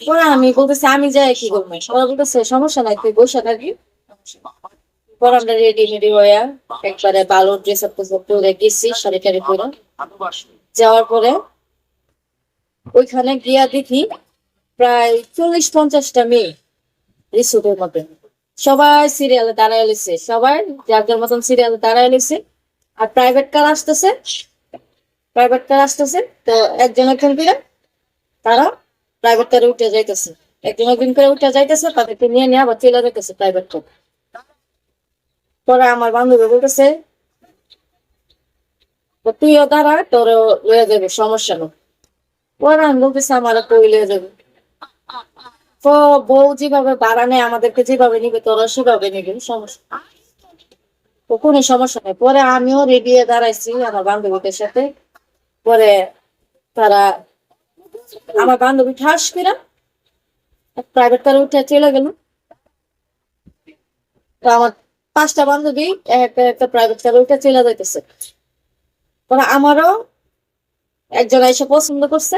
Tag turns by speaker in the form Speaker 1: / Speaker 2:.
Speaker 1: পরে আমি বলতেছি আমি যাই কি করবো, সবাই বলতেছে সমস্যা নাই তুই বসে থাকি। পরে আমরা রেডি মেডি হইয়া একবারে ভালো ড্রেস আপ পরে গেছি, শাড়ি টাড়ি পরে যাওয়ার পরে ওইখানে গিয়া দেখি প্রায় 40-50টা মেয়ে রিসোর্টের মধ্যে সবাই সিরিয়ালে দাঁড়ায় লিছে, সবাই যার যার মতন সিরিয়ালে দাঁড়ায় লিছে। আর প্রাইভেট কার আসতেছে তো একজন একজন করে তারা প্রাইভেট কারে উঠে যাইতেছে, একজন একজন করে উঠে যাইতেছে, তাদেরকে নিয়ে নিয়ে আবার চলে যাইতেছে প্রাইভেট কার। পরে আমার বান্ধবী বলতেছে তো তুইও দাঁড়া, তোরও লয়ে যাবে, সমস্যা নেই। পরে আমি বলতেছে আমার কই লয়ে যাবে, তো বউ যেভাবে ভাড়া নেয় আমাদেরকে যেভাবে নিবে তোরা সেভাবে নিবে, সমস্যা তো কোনো সমস্যা নেই। পরে আমিও রেডি হয়ে দাঁড়াইছি আমার বান্ধবীদের সাথে। পরে তারা আমার বান্ধবী ঠাস করে প্রাইভেট কারে উঠে চলে গেল। তো আমার 5টা বান্ধবী একটা একটা প্রাইভেট কারে উঠে চলে যাইতেছে। পরে আমারও একজন এসে পছন্দ করছে,